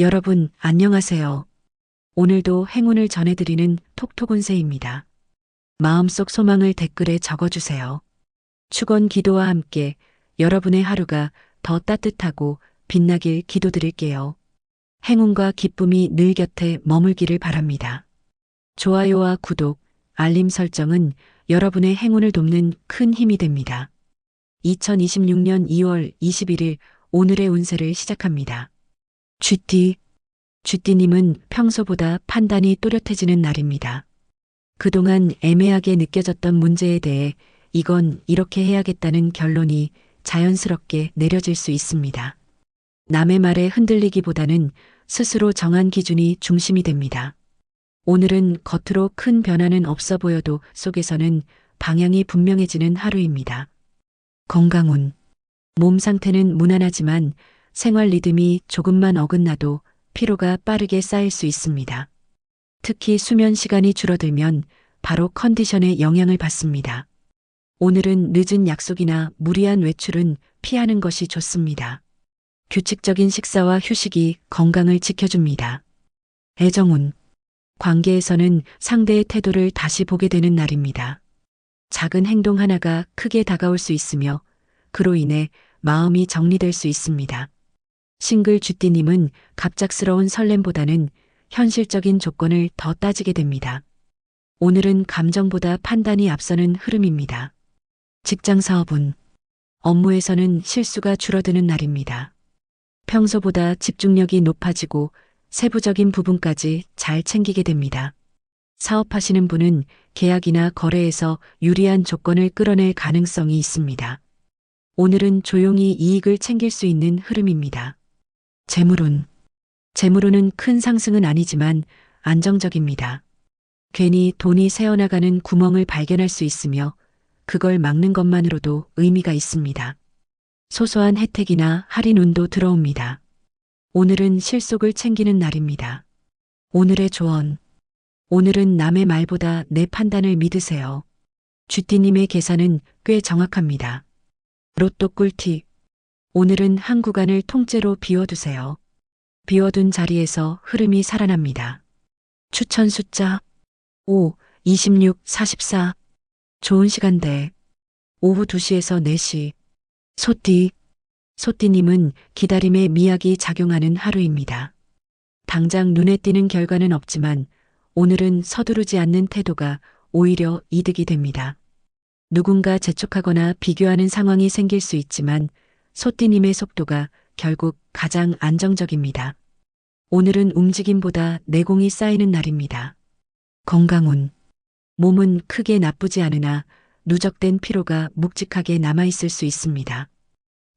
여러분, 안녕하세요. 오늘도 행운을 전해드리는 톡톡운세입니다. 마음속 소망을 댓글에 적어주세요. 축원 기도와 함께 여러분의 하루가 더 따뜻하고 빛나길 기도드릴게요. 행운과 기쁨이 늘 곁에 머물기를 바랍니다. 좋아요와 구독, 알림 설정은 여러분의 행운을 돕는 큰 힘이 됩니다. 2026년 2월 21일 오늘의 운세를 시작합니다. 쥐띠님은 평소보다 판단이 또렷해지는 날입니다. 그동안 애매하게 느껴졌던 문제에 대해 이건 이렇게 해야겠다는 결론이 자연스럽게 내려질 수 있습니다. 남의 말에 흔들리기보다는 스스로 정한 기준이 중심이 됩니다. 오늘은 겉으로 큰 변화는 없어 보여도 속에서는 방향이 분명해지는 하루입니다. 건강운. 몸 상태는 무난하지만 생활 리듬이 조금만 어긋나도 피로가 빠르게 쌓일 수 있습니다. 특히 수면 시간이 줄어들면 바로 컨디션에 영향을 받습니다. 오늘은 늦은 약속이나 무리한 외출은 피하는 것이 좋습니다. 규칙적인 식사와 휴식이 건강을 지켜줍니다. 애정운. 관계에서는 상대의 태도를 다시 보게 되는 날입니다. 작은 행동 하나가 크게 다가올 수 있으며 그로 인해 마음이 정리될 수 있습니다. 싱글 쥐띠님은 갑작스러운 설렘보다는 현실적인 조건을 더 따지게 됩니다. 오늘은 감정보다 판단이 앞서는 흐름입니다. 직장 사업운. 업무에서는 실수가 줄어드는 날입니다. 평소보다 집중력이 높아지고 세부적인 부분까지 잘 챙기게 됩니다. 사업하시는 분은 계약이나 거래에서 유리한 조건을 끌어낼 가능성이 있습니다. 오늘은 조용히 이익을 챙길 수 있는 흐름입니다. 재물운. 재물운은 큰 상승은 아니지만 안정적입니다. 괜히 돈이 새어나가는 구멍을 발견할 수 있으며 그걸 막는 것만으로도 의미가 있습니다. 소소한 혜택이나 할인운도 들어옵니다. 오늘은 실속을 챙기는 날입니다. 오늘의 조언. 오늘은 남의 말보다 내 판단을 믿으세요. 쥐띠님의 계산은 꽤 정확합니다. 로또 꿀팁. 오늘은 한 구간을 통째로 비워두세요. 비워둔 자리에서 흐름이 살아납니다. 추천 숫자 5, 26, 44. 좋은 시간대 오후 2시에서 4시. 소띠님은 기다림의 미학이 작용하는 하루입니다. 당장 눈에 띄는 결과는 없지만 오늘은 서두르지 않는 태도가 오히려 이득이 됩니다. 누군가 재촉하거나 비교하는 상황이 생길 수 있지만 소띠님의 속도가 결국 가장 안정적입니다. 오늘은 움직임보다 내공이 쌓이는 날입니다. 건강운. 몸은 크게 나쁘지 않으나 누적된 피로가 묵직하게 남아있을 수 있습니다.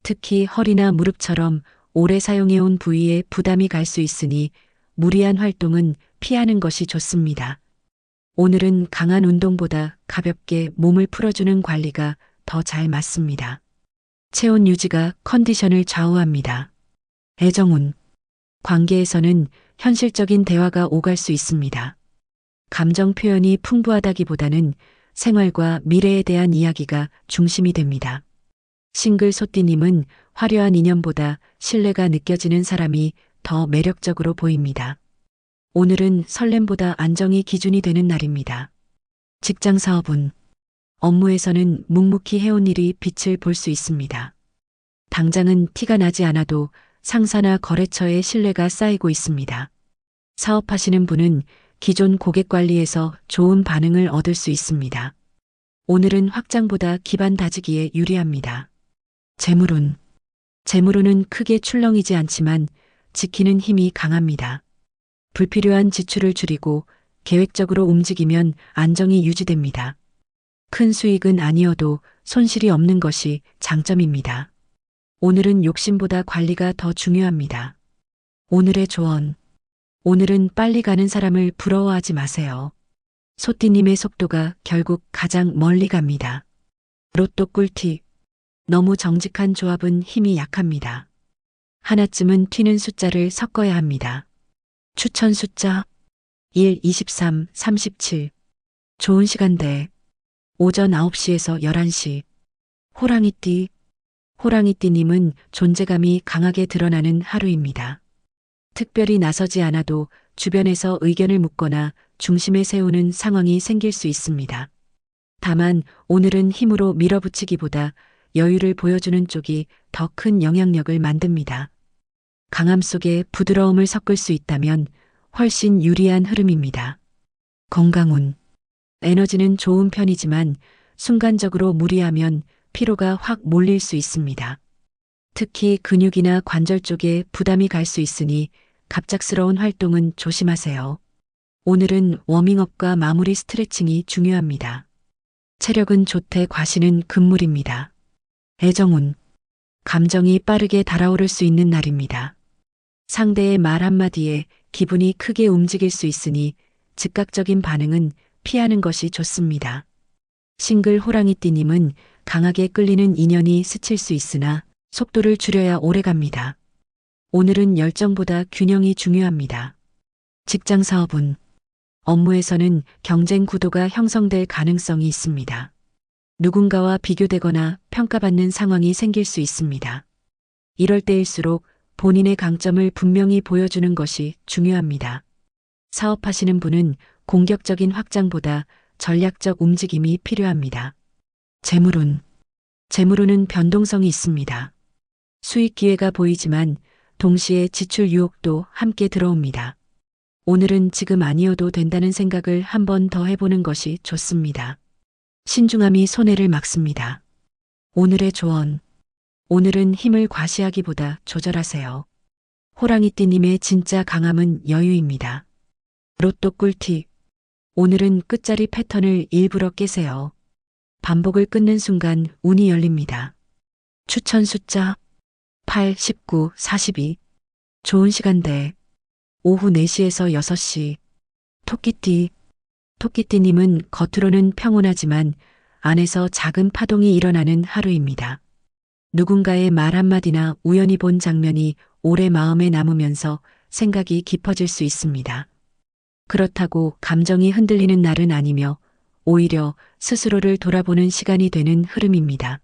특히 허리나 무릎처럼 오래 사용해온 부위에 부담이 갈 수 있으니 무리한 활동은 피하는 것이 좋습니다. 오늘은 강한 운동보다 가볍게 몸을 풀어주는 관리가 더 잘 맞습니다. 체온 유지가 컨디션을 좌우합니다. 애정운. 관계에서는 현실적인 대화가 오갈 수 있습니다. 감정 표현이 풍부하다기보다는 생활과 미래에 대한 이야기가 중심이 됩니다. 싱글 소띠님은 화려한 인연보다 신뢰가 느껴지는 사람이 더 매력적으로 보입니다. 오늘은 설렘보다 안정이 기준이 되는 날입니다. 직장 사업운. 업무에서는 묵묵히 해온 일이 빛을 볼 수 있습니다. 당장은 티가 나지 않아도 상사나 거래처의 신뢰가 쌓이고 있습니다. 사업하시는 분은 기존 고객 관리에서 좋은 반응을 얻을 수 있습니다. 오늘은 확장보다 기반 다지기에 유리합니다. 재물운. 재물운은 크게 출렁이지 않지만 지키는 힘이 강합니다. 불필요한 지출을 줄이고 계획적으로 움직이면 안정이 유지됩니다. 큰 수익은 아니어도 손실이 없는 것이 장점입니다. 오늘은 욕심보다 관리가 더 중요합니다. 오늘의 조언. 오늘은 빨리 가는 사람을 부러워하지 마세요. 소띠님의 속도가 결국 가장 멀리 갑니다. 로또 꿀팁. 너무 정직한 조합은 힘이 약합니다. 하나쯤은 튀는 숫자를 섞어야 합니다. 추천 숫자 1, 23, 37. 좋은 시간대 오전 9시에서 11시. 호랑이띠님은 존재감이 강하게 드러나는 하루입니다. 특별히 나서지 않아도 주변에서 의견을 묻거나 중심에 세우는 상황이 생길 수 있습니다. 다만 오늘은 힘으로 밀어붙이기보다 여유를 보여주는 쪽이 더 큰 영향력을 만듭니다. 강함 속에 부드러움을 섞을 수 있다면 훨씬 유리한 흐름입니다. 건강운. 에너지는 좋은 편이지만 순간적으로 무리하면 피로가 확 몰릴 수 있습니다. 특히 근육이나 관절 쪽에 부담이 갈 수 있으니 갑작스러운 활동은 조심하세요. 오늘은 워밍업과 마무리 스트레칭이 중요합니다. 체력은 좋되 과시는 금물입니다. 애정운. 감정이 빠르게 달아오를 수 있는 날입니다. 상대의 말 한마디에 기분이 크게 움직일 수 있으니 즉각적인 반응은 피하는 것이 좋습니다. 싱글 호랑이띠님은 강하게 끌리는 인연이 스칠 수 있으나 속도를 줄여야 오래갑니다. 오늘은 열정보다 균형이 중요합니다. 직장 사업은 업무에서는 경쟁 구도가 형성될 가능성이 있습니다. 누군가와 비교되거나 평가받는 상황이 생길 수 있습니다. 이럴 때일수록 본인의 강점을 분명히 보여주는 것이 중요합니다. 사업하시는 분은 공격적인 확장보다 전략적 움직임이 필요합니다. 재물운. 재물운은 변동성이 있습니다. 수익 기회가 보이지만 동시에 지출 유혹도 함께 들어옵니다. 오늘은 지금 아니어도 된다는 생각을 한 번 더 해보는 것이 좋습니다. 신중함이 손해를 막습니다. 오늘의 조언. 오늘은 힘을 과시하기보다 조절하세요. 호랑이띠님의 진짜 강함은 여유입니다. 로또 꿀팁. 오늘은 끝자리 패턴을 일부러 깨세요. 반복을 끊는 순간 운이 열립니다. 추천 숫자 8, 19, 42. 좋은 시간대. 오후 4시에서 6시. 토끼띠. 토끼띠님은 겉으로는 평온하지만 안에서 작은 파동이 일어나는 하루입니다. 누군가의 말 한마디나 우연히 본 장면이 오래 마음에 남으면서 생각이 깊어질 수 있습니다. 그렇다고 감정이 흔들리는 날은 아니며 오히려 스스로를 돌아보는 시간이 되는 흐름입니다.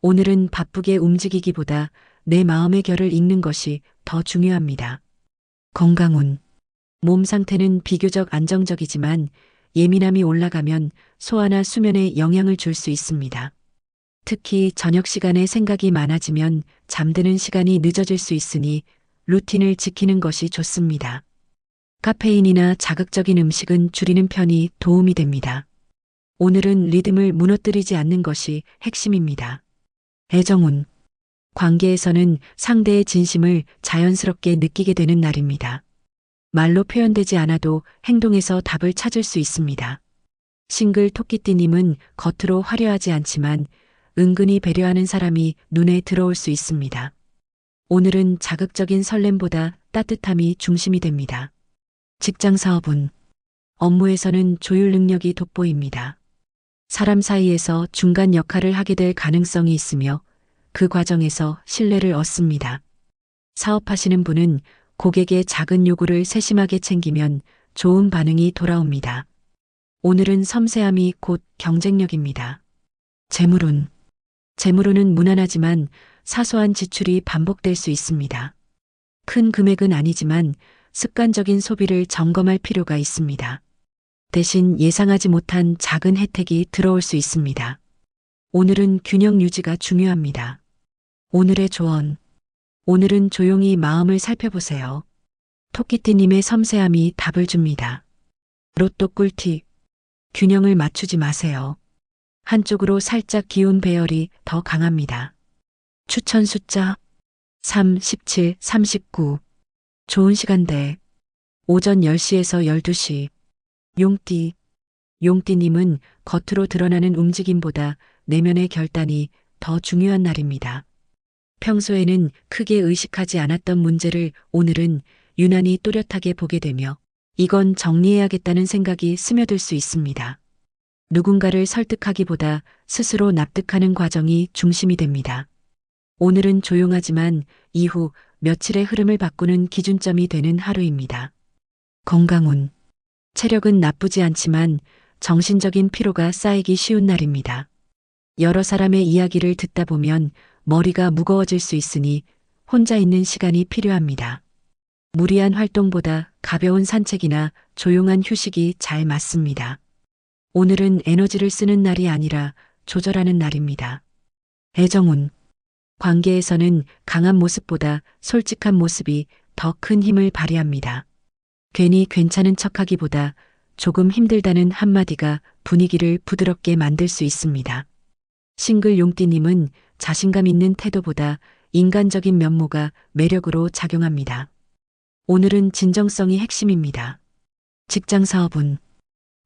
오늘은 바쁘게 움직이기보다 내 마음의 결을 읽는 것이 더 중요합니다. 건강운. 몸 상태는 비교적 안정적이지만 예민함이 올라가면 소화나 수면에 영향을 줄 수 있습니다. 특히 저녁 시간에 생각이 많아지면 잠드는 시간이 늦어질 수 있으니 루틴을 지키는 것이 좋습니다. 카페인이나 자극적인 음식은 줄이는 편이 도움이 됩니다. 오늘은 리듬을 무너뜨리지 않는 것이 핵심입니다. 애정운. 관계에서는 상대의 진심을 자연스럽게 느끼게 되는 날입니다. 말로 표현되지 않아도 행동에서 답을 찾을 수 있습니다. 싱글 토끼띠님은 겉으로 화려하지 않지만 은근히 배려하는 사람이 눈에 들어올 수 있습니다. 오늘은 자극적인 설렘보다 따뜻함이 중심이 됩니다. 직장 사업은 업무에서는 조율 능력이 돋보입니다. 사람 사이에서 중간 역할을 하게 될 가능성이 있으며 그 과정에서 신뢰를 얻습니다. 사업하시는 분은 고객의 작은 요구를 세심하게 챙기면 좋은 반응이 돌아옵니다. 오늘은 섬세함이 곧 경쟁력입니다. 재물운. 재물운은 무난하지만 사소한 지출이 반복될 수 있습니다. 큰 금액은 아니지만 습관적인 소비를 점검할 필요가 있습니다. 대신 예상하지 못한 작은 혜택이 들어올 수 있습니다. 오늘은 균형 유지가 중요합니다. 오늘의 조언. 오늘은 조용히 마음을 살펴보세요. 토끼띠님의 섬세함이 답을 줍니다. 로또 꿀팁. 균형을 맞추지 마세요. 한쪽으로 살짝 기운 배열이 더 강합니다. 추천 숫자 3, 17, 39. 좋은 시간대. 오전 10시에서 12시. 용띠. 용띠님은 겉으로 드러나는 움직임보다 내면의 결단이 더 중요한 날입니다. 평소에는 크게 의식하지 않았던 문제를 오늘은 유난히 또렷하게 보게 되며 이건 정리해야겠다는 생각이 스며들 수 있습니다. 누군가를 설득하기보다 스스로 납득하는 과정이 중심이 됩니다. 오늘은 조용하지만 이후 며칠의 흐름을 바꾸는 기준점이 되는 하루입니다. 건강운. 체력은 나쁘지 않지만 정신적인 피로가 쌓이기 쉬운 날입니다. 여러 사람의 이야기를 듣다 보면 머리가 무거워질 수 있으니 혼자 있는 시간이 필요합니다. 무리한 활동보다 가벼운 산책이나 조용한 휴식이 잘 맞습니다. 오늘은 에너지를 쓰는 날이 아니라 조절하는 날입니다. 애정운. 관계에서는 강한 모습보다 솔직한 모습이 더 큰 힘을 발휘합니다. 괜히 괜찮은 척하기보다 조금 힘들다는 한마디가 분위기를 부드럽게 만들 수 있습니다. 싱글 용띠님은 자신감 있는 태도보다 인간적인 면모가 매력으로 작용합니다. 오늘은 진정성이 핵심입니다. 직장 사업운.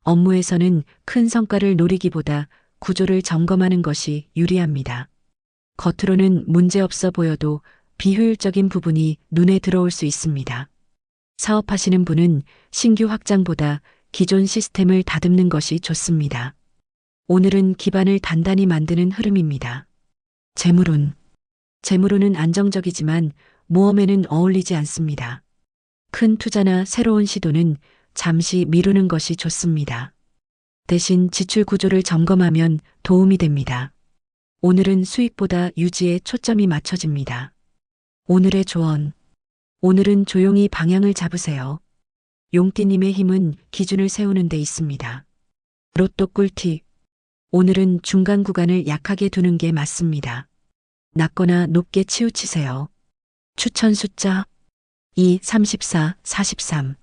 업무에서는 큰 성과를 노리기보다 구조를 점검하는 것이 유리합니다. 겉으로는 문제없어 보여도 비효율적인 부분이 눈에 들어올 수 있습니다. 사업하시는 분은 신규 확장보다 기존 시스템을 다듬는 것이 좋습니다. 오늘은 기반을 단단히 만드는 흐름입니다. 재물운. 재물운은 안정적이지만 모험에는 어울리지 않습니다. 큰 투자나 새로운 시도는 잠시 미루는 것이 좋습니다. 대신 지출 구조를 점검하면 도움이 됩니다. 오늘은 수익보다 유지에 초점이 맞춰집니다. 오늘의 조언. 오늘은 조용히 방향을 잡으세요. 용띠님의 힘은 기준을 세우는 데 있습니다. 로또 꿀팁. 오늘은 중간 구간을 약하게 두는 게 맞습니다. 낮거나 높게 치우치세요. 추천 숫자 2, 34, 43.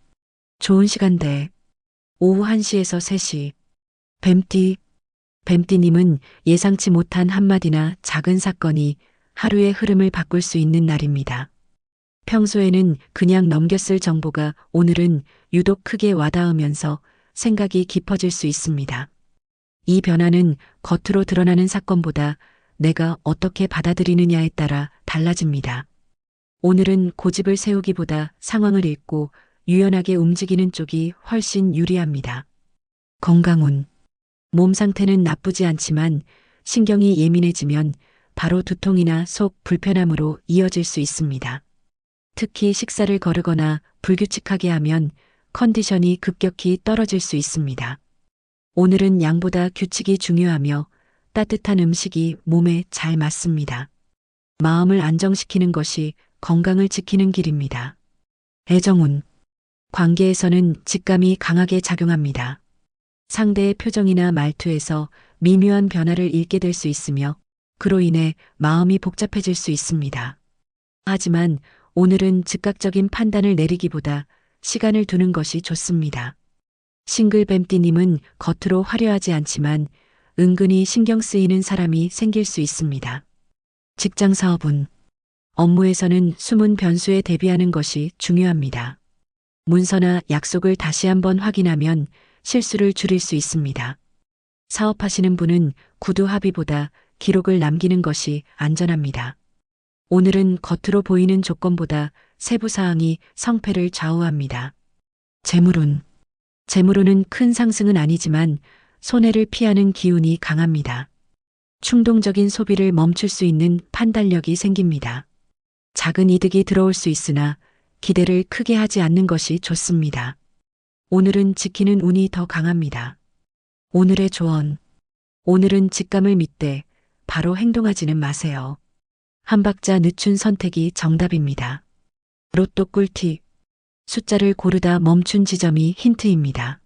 좋은 시간대 오후 1시에서 3시. 뱀띠. 뱀띠님은 예상치 못한 한마디나 작은 사건이 하루의 흐름을 바꿀 수 있는 날입니다. 평소에는 그냥 넘겼을 정보가 오늘은 유독 크게 와닿으면서 생각이 깊어질 수 있습니다. 이 변화는 겉으로 드러나는 사건보다 내가 어떻게 받아들이느냐에 따라 달라집니다. 오늘은 고집을 세우기보다 상황을 읽고 유연하게 움직이는 쪽이 훨씬 유리합니다. 건강운. 몸 상태는 나쁘지 않지만 신경이 예민해지면 바로 두통이나 속 불편함으로 이어질 수 있습니다. 특히 식사를 거르거나 불규칙하게 하면 컨디션이 급격히 떨어질 수 있습니다. 오늘은 양보다 규칙이 중요하며 따뜻한 음식이 몸에 잘 맞습니다. 마음을 안정시키는 것이 건강을 지키는 길입니다. 애정운. 관계에서는 직감이 강하게 작용합니다. 상대의 표정이나 말투에서 미묘한 변화를 읽게 될 수 있으며 그로 인해 마음이 복잡해질 수 있습니다. 하지만 오늘은 즉각적인 판단을 내리기보다 시간을 두는 것이 좋습니다. 싱글뱀띠님은 겉으로 화려하지 않지만 은근히 신경 쓰이는 사람이 생길 수 있습니다. 직장 사업운. 업무에서는 숨은 변수에 대비하는 것이 중요합니다. 문서나 약속을 다시 한번 확인하면 실수를 줄일 수 있습니다. 사업하시는 분은 구두 합의보다 기록을 남기는 것이 안전합니다. 오늘은 겉으로 보이는 조건보다 세부 사항이 성패를 좌우합니다. 재물운. 재물운은 큰 상승은 아니지만 손해를 피하는 기운이 강합니다. 충동적인 소비를 멈출 수 있는 판단력이 생깁니다. 작은 이득이 들어올 수 있으나 기대를 크게 하지 않는 것이 좋습니다. 오늘은 지키는 운이 더 강합니다. 오늘의 조언. 오늘은 직감을 믿되 바로 행동하지는 마세요. 한 박자 늦춘 선택이 정답입니다. 로또 꿀팁. 숫자를 고르다 멈춘 지점이 힌트입니다.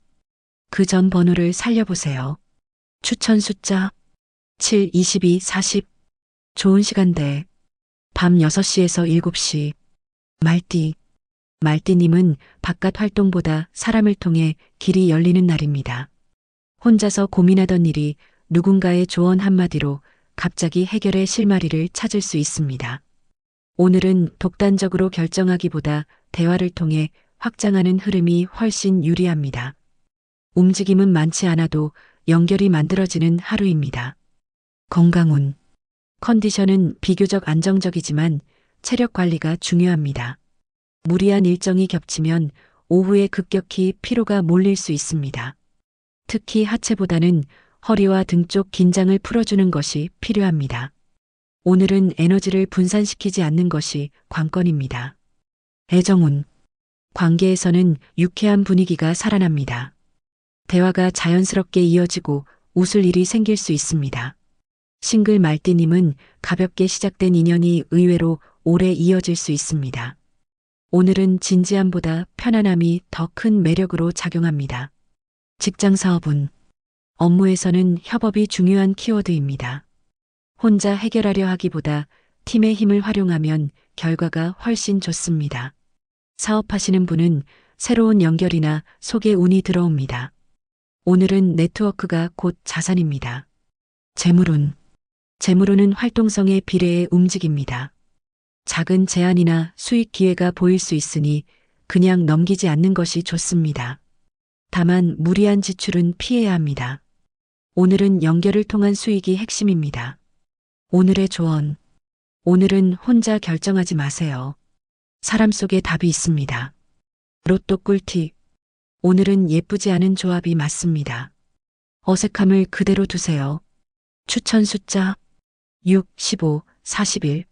그 전 번호를 살려보세요. 추천 숫자 7, 22, 40. 좋은 시간대 밤 6시에서 7시. 말띠. 말띠님은 바깥 활동보다 사람을 통해 길이 열리는 날입니다. 혼자서 고민하던 일이 누군가의 조언 한마디로 갑자기 해결의 실마리를 찾을 수 있습니다. 오늘은 독단적으로 결정하기보다 대화를 통해 확장하는 흐름이 훨씬 유리합니다. 움직임은 많지 않아도 연결이 만들어지는 하루입니다. 건강운. 컨디션은 비교적 안정적이지만 체력 관리가 중요합니다. 무리한 일정이 겹치면 오후에 급격히 피로가 몰릴 수 있습니다. 특히 하체보다는 허리와 등 쪽 긴장을 풀어주는 것이 필요합니다. 오늘은 에너지를 분산시키지 않는 것이 관건입니다. 애정운. 관계에서는 유쾌한 분위기가 살아납니다. 대화가 자연스럽게 이어지고 웃을 일이 생길 수 있습니다. 싱글 말띠님은 가볍게 시작된 인연이 의외로 오래 이어질 수 있습니다. 오늘은 진지함보다 편안함이 더 큰 매력으로 작용합니다. 직장 사업은 업무에서는 협업이 중요한 키워드입니다. 혼자 해결하려 하기보다 팀의 힘을 활용하면 결과가 훨씬 좋습니다. 사업하시는 분은 새로운 연결이나 소개 운이 들어옵니다. 오늘은 네트워크가 곧 자산입니다. 재물운은 활동성에 비례해 움직입니다. 작은 제안이나 수익 기회가 보일 수 있으니 그냥 넘기지 않는 것이 좋습니다. 다만 무리한 지출은 피해야 합니다. 오늘은 연결을 통한 수익이 핵심입니다. 오늘의 조언. 오늘은 혼자 결정하지 마세요. 사람 속에 답이 있습니다. 로또 꿀팁. 오늘은 예쁘지 않은 조합이 맞습니다. 어색함을 그대로 두세요. 추천 숫자 6, 15, 41.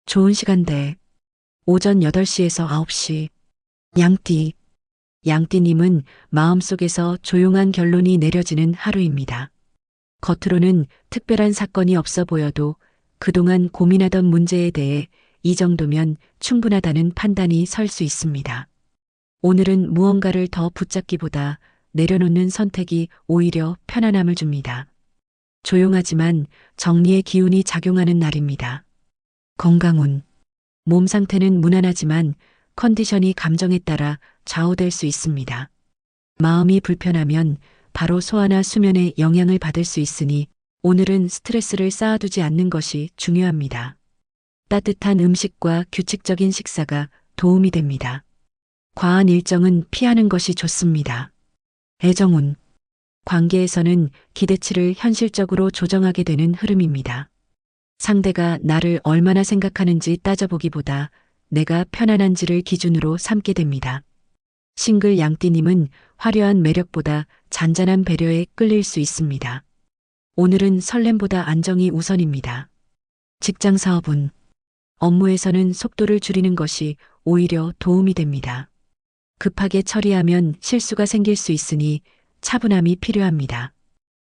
좋은 시간대. 오전 8시에서 9시. 양띠님은 마음속에서 조용한 결론이 내려지는 하루입니다. 겉으로는 특별한 사건이 없어 보여도 그동안 고민하던 문제에 대해 이 정도면 충분하다는 판단이 설 수 있습니다. 오늘은 무언가를 더 붙잡기보다 내려놓는 선택이 오히려 편안함을 줍니다. 조용하지만 정리의 기운이 작용하는 날입니다. 건강운. 몸 상태는 무난하지만 컨디션이 감정에 따라 좌우될 수 있습니다. 마음이 불편하면 바로 소화나 수면에 영향을 받을 수 있으니 오늘은 스트레스를 쌓아두지 않는 것이 중요합니다. 따뜻한 음식과 규칙적인 식사가 도움이 됩니다. 과한 일정은 피하는 것이 좋습니다. 애정운. 관계에서는 기대치를 현실적으로 조정하게 되는 흐름입니다. 상대가 나를 얼마나 생각하는지 따져보기보다 내가 편안한지를 기준으로 삼게 됩니다. 싱글 양띠님은 화려한 매력보다 잔잔한 배려에 끌릴 수 있습니다. 오늘은 설렘보다 안정이 우선입니다. 직장 사업은 업무에서는 속도를 줄이는 것이 오히려 도움이 됩니다. 급하게 처리하면 실수가 생길 수 있으니 차분함이 필요합니다.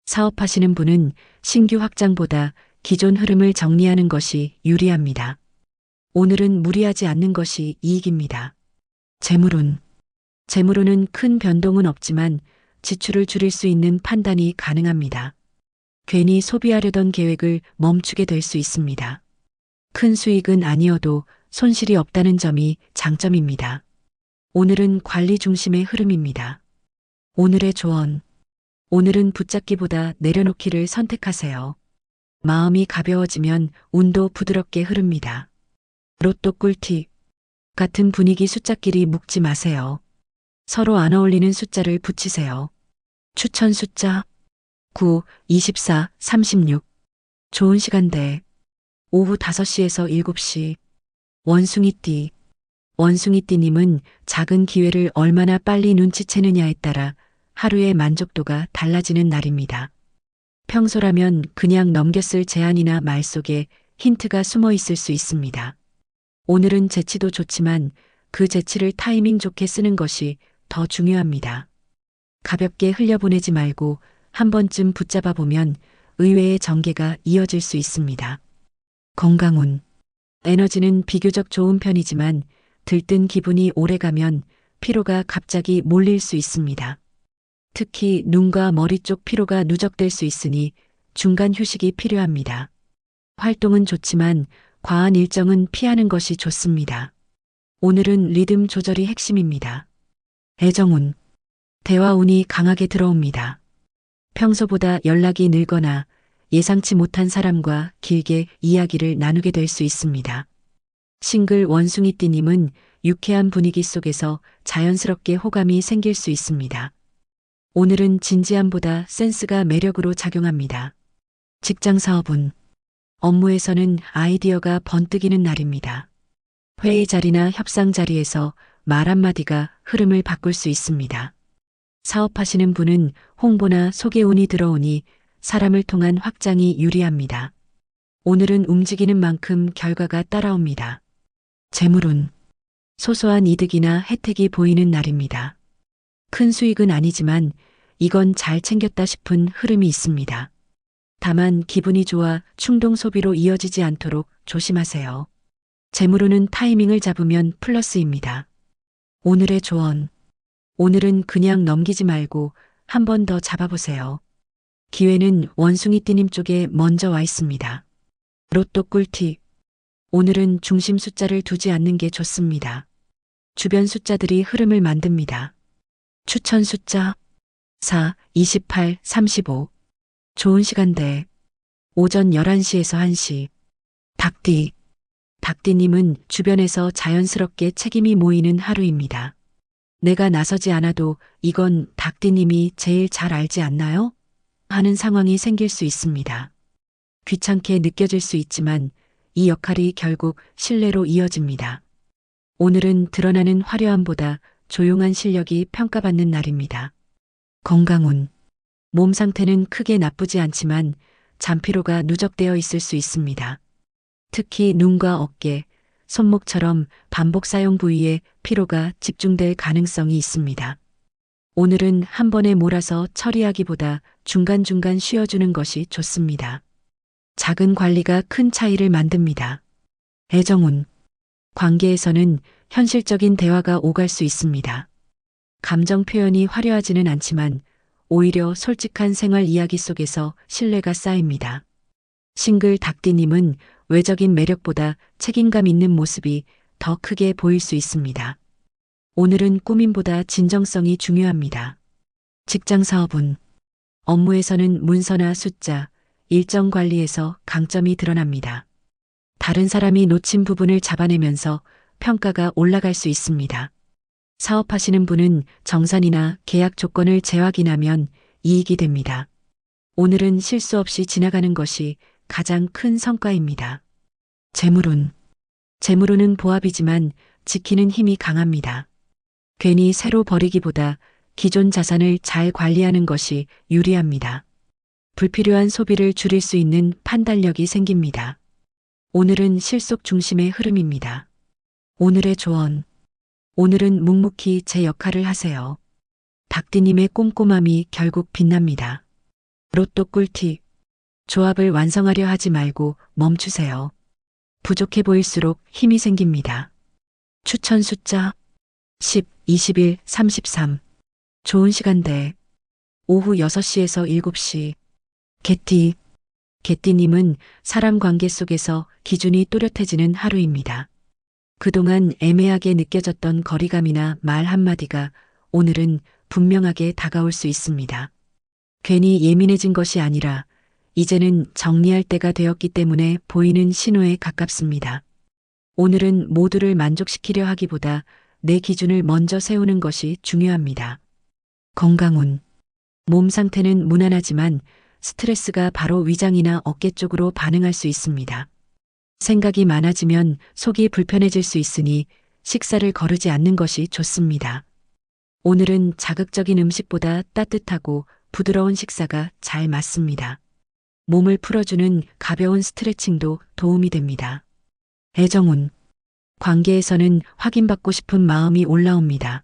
사업하시는 분은 신규 확장보다 기존 흐름을 정리하는 것이 유리합니다. 오늘은 무리하지 않는 것이 이익입니다. 재물운은 큰 변동은 없지만 지출을 줄일 수 있는 판단이 가능합니다. 괜히 소비하려던 계획을 멈추게 될 수 있습니다. 큰 수익은 아니어도 손실이 없다는 점이 장점입니다. 오늘은 관리 중심의 흐름입니다. 오늘의 조언. 오늘은 붙잡기보다 내려놓기를 선택하세요. 마음이 가벼워지면 운도 부드럽게 흐릅니다. 로또 꿀팁. 같은 분위기 숫자끼리 묶지 마세요. 서로 안 어울리는 숫자를 붙이세요. 추천 숫자 9, 24, 36. 좋은 시간대. 오후 5시에서 7시. 원숭이띠님은 작은 기회를 얼마나 빨리 눈치채느냐에 따라 하루의 만족도가 달라지는 날입니다. 평소라면 그냥 넘겼을 제안이나 말 속에 힌트가 숨어 있을 수 있습니다. 오늘은 재치도 좋지만 그 재치를 타이밍 좋게 쓰는 것이 더 중요합니다. 가볍게 흘려보내지 말고 한 번쯤 붙잡아 보면 의외의 전개가 이어질 수 있습니다. 건강운. 에너지는 비교적 좋은 편이지만 들뜬 기분이 오래가면 피로가 갑자기 몰릴 수 있습니다. 특히 눈과 머리 쪽 피로가 누적될 수 있으니 중간 휴식이 필요합니다. 활동은 좋지만 과한 일정은 피하는 것이 좋습니다. 오늘은 리듬 조절이 핵심입니다. 애정운. 대화운이 강하게 들어옵니다. 평소보다 연락이 늘거나 예상치 못한 사람과 길게 이야기를 나누게 될 수 있습니다. 싱글 원숭이띠님은 유쾌한 분위기 속에서 자연스럽게 호감이 생길 수 있습니다. 오늘은 진지함보다 센스가 매력으로 작용합니다. 직장 사업은 업무에서는 아이디어가 번뜩이는 날입니다. 회의 자리나 협상 자리에서 말 한마디가 흐름을 바꿀 수 있습니다. 사업하시는 분은 홍보나 소개운이 들어오니 사람을 통한 확장이 유리합니다. 오늘은 움직이는 만큼 결과가 따라옵니다. 재물운. 소소한 이득이나 혜택이 보이는 날입니다. 큰 수익은 아니지만 이건 잘 챙겼다 싶은 흐름이 있습니다. 다만 기분이 좋아 충동 소비로 이어지지 않도록 조심하세요. 재물운은 타이밍을 잡으면 플러스입니다. 오늘의 조언. 오늘은 그냥 넘기지 말고 한 번 더 잡아보세요. 기회는 원숭이띠님 쪽에 먼저 와 있습니다. 로또 꿀팁. 오늘은 중심 숫자를 두지 않는 게 좋습니다. 주변 숫자들이 흐름을 만듭니다. 추천 숫자 4, 28, 35. 좋은 시간대. 오전 11시에서 1시. 닭띠. 닭띠님은 주변에서 자연스럽게 책임이 모이는 하루입니다. 내가 나서지 않아도 이건 닭띠님이 제일 잘 알지 않나요? 하는 상황이 생길 수 있습니다. 귀찮게 느껴질 수 있지만 이 역할이 결국 신뢰로 이어집니다. 오늘은 드러나는 화려함보다 조용한 실력이 평가받는 날입니다. 건강운. 몸 상태는 크게 나쁘지 않지만 잔피로가 누적되어 있을 수 있습니다. 특히 눈과 어깨, 손목처럼 반복 사용 부위에 피로가 집중될 가능성이 있습니다. 오늘은 한 번에 몰아서 처리하기보다 중간중간 쉬어주는 것이 좋습니다. 작은 관리가 큰 차이를 만듭니다. 애정운. 관계에서는 현실적인 대화가 오갈 수 있습니다. 감정 표현이 화려하지는 않지만 오히려 솔직한 생활 이야기 속에서 신뢰가 쌓입니다. 싱글 닭띠님은 외적인 매력보다 책임감 있는 모습이 더 크게 보일 수 있습니다. 오늘은 꾸밈보다 진정성이 중요합니다. 직장 사업운. 업무에서는 문서나 숫자, 일정 관리에서 강점이 드러납니다. 다른 사람이 놓친 부분을 잡아내면서 평가가 올라갈 수 있습니다. 사업하시는 분은 정산이나 계약 조건을 재확인하면 이익이 됩니다. 오늘은 실수 없이 지나가는 것이 가장 큰 성과입니다. 재물운. 재물운은 보합이지만 지키는 힘이 강합니다. 괜히 새로 버리기보다 기존 자산을 잘 관리하는 것이 유리합니다. 불필요한 소비를 줄일 수 있는 판단력이 생깁니다. 오늘은 실속 중심의 흐름입니다. 오늘의 조언. 오늘은 묵묵히 제 역할을 하세요. 닭띠님의 꼼꼼함이 결국 빛납니다. 로또 꿀팁. 조합을 완성하려 하지 말고 멈추세요. 부족해 보일수록 힘이 생깁니다. 추천 숫자 10, 21, 33. 좋은 시간대. 오후 6시에서 7시. 개띠. 개띠님은 사람 관계 속에서 기준이 또렷해지는 하루입니다. 그동안 애매하게 느껴졌던 거리감이나 말 한마디가 오늘은 분명하게 다가올 수 있습니다. 괜히 예민해진 것이 아니라 이제는 정리할 때가 되었기 때문에 보이는 신호에 가깝습니다. 오늘은 모두를 만족시키려 하기보다 내 기준을 먼저 세우는 것이 중요합니다. 건강운. 몸 상태는 무난하지만 스트레스가 바로 위장이나 어깨 쪽으로 반응할 수 있습니다. 생각이 많아지면 속이 불편해질 수 있으니 식사를 거르지 않는 것이 좋습니다. 오늘은 자극적인 음식보다 따뜻하고 부드러운 식사가 잘 맞습니다. 몸을 풀어주는 가벼운 스트레칭도 도움이 됩니다. 애정운. 관계에서는 확인받고 싶은 마음이 올라옵니다.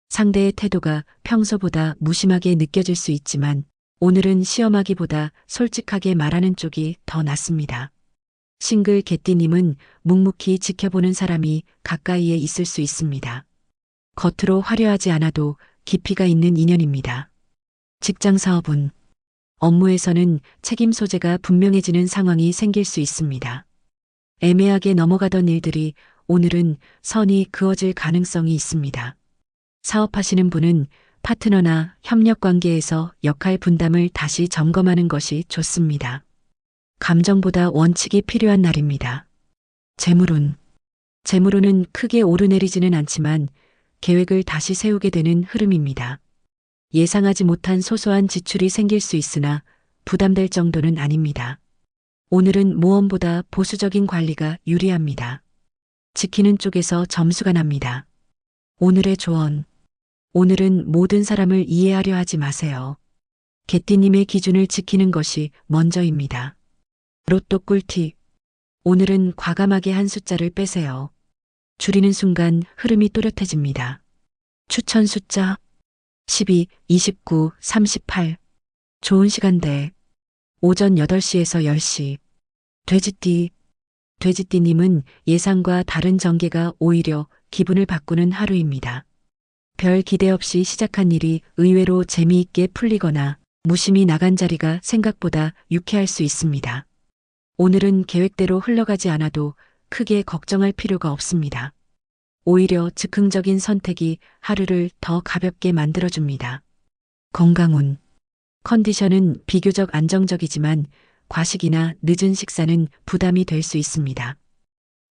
상대의 태도가 평소보다 무심하게 느껴질 수 있지만 오늘은 시험하기보다 솔직하게 말하는 쪽이 더 낫습니다. 싱글 개띠님은 묵묵히 지켜보는 사람이 가까이에 있을 수 있습니다. 겉으로 화려하지 않아도 깊이가 있는 인연입니다. 직장 사업운. 업무에서는 책임 소재가 분명해지는 상황이 생길 수 있습니다. 애매하게 넘어가던 일들이 오늘은 선이 그어질 가능성이 있습니다. 사업하시는 분은 파트너나 협력 관계에서 역할 분담을 다시 점검하는 것이 좋습니다. 감정보다 원칙이 필요한 날입니다. 재물운. 재물운은 크게 오르내리지는 않지만 계획을 다시 세우게 되는 흐름입니다. 예상하지 못한 소소한 지출이 생길 수 있으나 부담될 정도는 아닙니다. 오늘은 모험보다 보수적인 관리가 유리합니다. 지키는 쪽에서 점수가 납니다. 오늘의 조언. 오늘은 모든 사람을 이해하려 하지 마세요. 개띠님의 기준을 지키는 것이 먼저입니다. 로또 꿀팁. 오늘은 과감하게 한 숫자를 빼세요. 줄이는 순간 흐름이 또렷해집니다. 추천 숫자 12, 29, 38. 좋은 시간대. 오전 8시에서 10시. 돼지띠. 돼지띠님은 예상과 다른 전개가 오히려 기분을 바꾸는 하루입니다. 별 기대 없이 시작한 일이 의외로 재미있게 풀리거나 무심히 나간 자리가 생각보다 유쾌할 수 있습니다. 오늘은 계획대로 흘러가지 않아도 크게 걱정할 필요가 없습니다. 오히려 즉흥적인 선택이 하루를 더 가볍게 만들어줍니다. 건강운. 컨디션은 비교적 안정적이지만 과식이나 늦은 식사는 부담이 될 수 있습니다.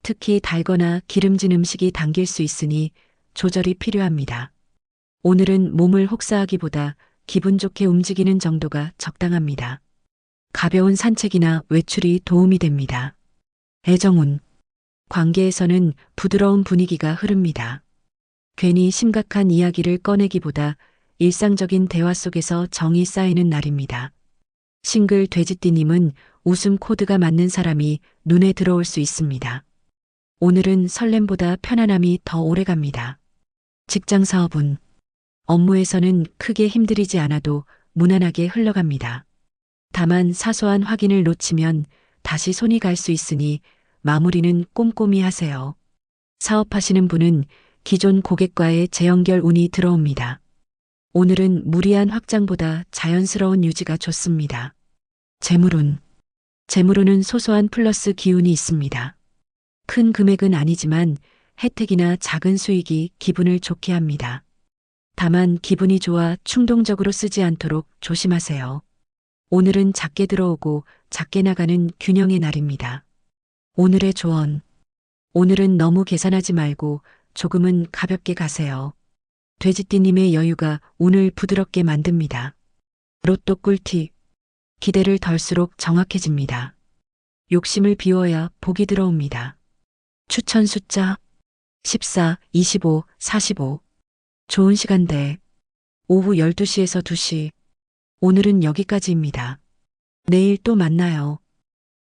특히 달거나 기름진 음식이 당길 수 있으니 조절이 필요합니다. 오늘은 몸을 혹사하기보다 기분 좋게 움직이는 정도가 적당합니다. 가벼운 산책이나 외출이 도움이 됩니다. 애정운. 관계에서는 부드러운 분위기가 흐릅니다. 괜히 심각한 이야기를 꺼내기보다 일상적인 대화 속에서 정이 쌓이는 날입니다. 싱글 돼지띠님은 웃음 코드가 맞는 사람이 눈에 들어올 수 있습니다. 오늘은 설렘보다 편안함이 더 오래갑니다. 직장 사업은 업무에서는 크게 힘들이지 않아도 무난하게 흘러갑니다. 다만 사소한 확인을 놓치면 다시 손이 갈 수 있으니 마무리는 꼼꼼히 하세요. 사업하시는 분은 기존 고객과의 재연결 운이 들어옵니다. 오늘은 무리한 확장보다 자연스러운 유지가 좋습니다. 재물운. 재물운은 소소한 플러스 기운이 있습니다. 큰 금액은 아니지만 혜택이나 작은 수익이 기분을 좋게 합니다. 다만 기분이 좋아 충동적으로 쓰지 않도록 조심하세요. 오늘은 작게 들어오고 작게 나가는 균형의 날입니다. 오늘의 조언. 오늘은 너무 계산하지 말고 조금은 가볍게 가세요. 돼지띠님의 여유가 운을 부드럽게 만듭니다. 로또 꿀팁. 기대를 덜수록 정확해집니다. 욕심을 비워야 복이 들어옵니다. 추천 숫자 14, 25, 45. 좋은 시간대 오후 12시에서 2시. 오늘은 여기까지입니다. 내일 또 만나요.